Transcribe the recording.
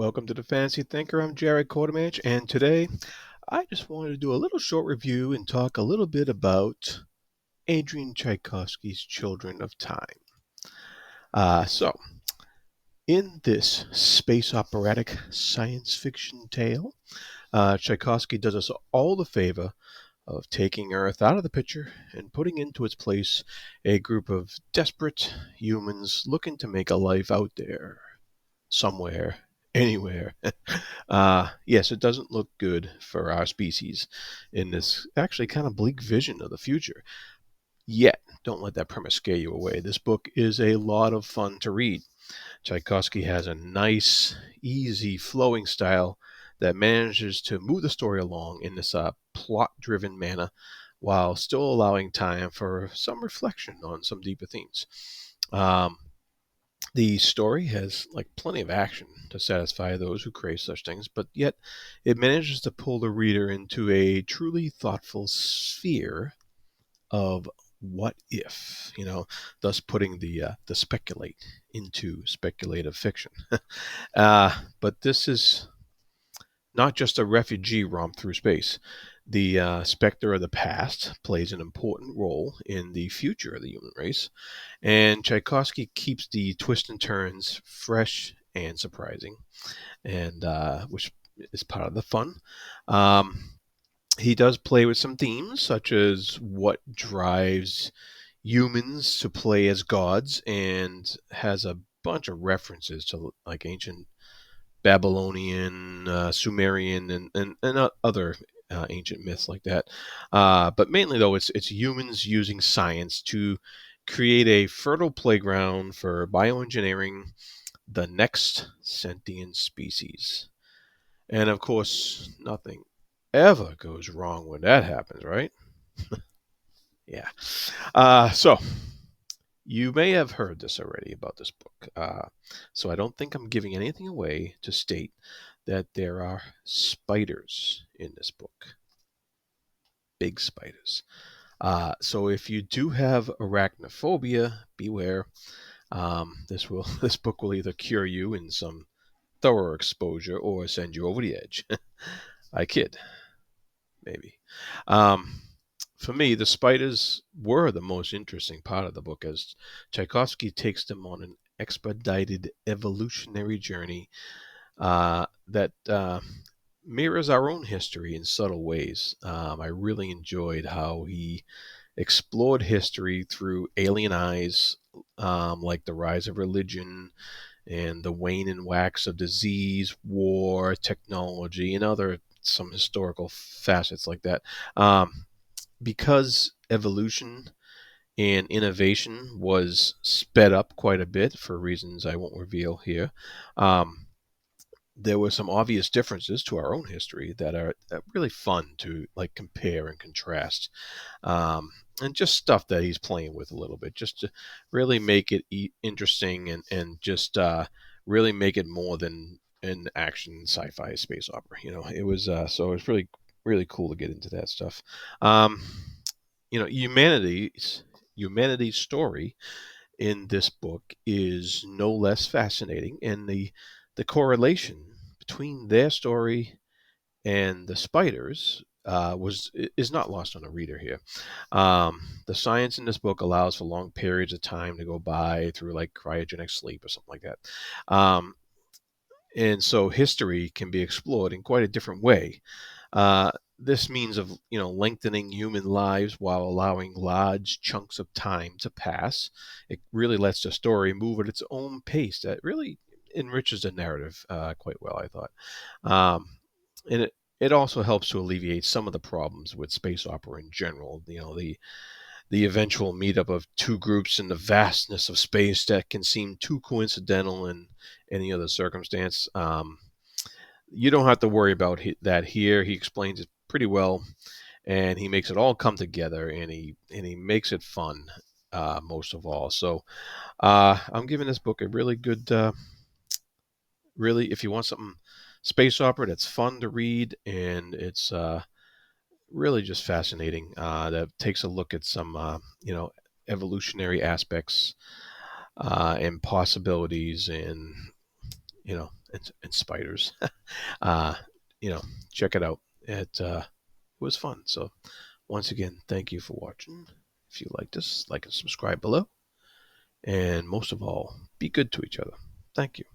Welcome to the Fantasy Thinker. I'm Jared Quartermatch, and today I just wanted to do a little short review and talk a little bit about Adrian Tchaikovsky's Children of Time. So, in this space operatic science fiction tale, Tchaikovsky does us all the favor of taking Earth out of the picture and putting into its place a group of desperate humans looking to make a life out there, somewhere, anywhere. Yes, it doesn't look good for our species in this actually kind of bleak vision of the future. Yet, don't let that premise scare you away. This book is a lot of fun to read. Tchaikovsky has a nice, easy, flowing style that manages to move the story along in this plot-driven manner while still allowing time for some reflection on some deeper themes. The story has plenty of action to satisfy those who crave such things, but yet it manages to pull the reader into a truly thoughtful sphere of what if, thus putting the speculate into speculative fiction. But this is not just a refugee romp through space. The specter of the past plays an important role in the future of the human race, and Tchaikovsky keeps the twists and turns fresh and surprising, and which is part of the fun. Um, he does play with some themes, such as what drives humans to play as gods, and has a bunch of references to ancient Babylonian, Sumerian, and other ancient myths like that. But mainly, though, it's humans using science to create a fertile playground for bioengineering the next sentient species. And of course, nothing ever goes wrong when that happens, right? Yeah. So, you may have heard this already about this book. So I don't think I'm giving anything away to state that there are spiders in this book. Big spiders. So if you do have arachnophobia, beware. This book will either cure you in some thorough exposure or send you over the edge. I kid, maybe. Um, for me, the spiders were the most interesting part of the book, as Tchaikovsky takes them on an expedited evolutionary journey that mirrors our own history in subtle ways. I really enjoyed how he explored history through alien eyes, like the rise of religion and the wane and wax of disease, war, technology, and other some historical facets like that. Because evolution and innovation was sped up quite a bit for reasons I won't reveal here. Um, there were some obvious differences to our own history that are really fun to compare and contrast, and just stuff that he's playing with a little bit, just to really make it interesting and just really make it more than an action sci-fi space opera. It was so it was really cool to get into that stuff. Um, humanity's story in this book is no less fascinating, and the correlation between their story and the spiders is not lost on the reader here. The science in this book allows for long periods of time to go by through cryogenic sleep or something like that. Um, and so history can be explored in quite a different way. This means of lengthening human lives while allowing large chunks of time to pass. It really lets the story move at its own pace. That really enriches the narrative quite well, I thought. And it also helps to alleviate some of the problems with space opera in general. The eventual meetup of two groups in the vastness of space that can seem too coincidental in any other circumstance. You don't have to worry about that here. He explains it pretty well, and he makes it all come together, and he makes it fun most of all. So I'm giving this book a really good, really, if you want something space opera that's fun to read, and it's really just fascinating. That takes a look at some evolutionary aspects and possibilities, and and spiders. uh, you know, check it out. It was fun. So once again, thank you for watching. If you like this, like and subscribe below. And most of all, be good to each other. Thank you.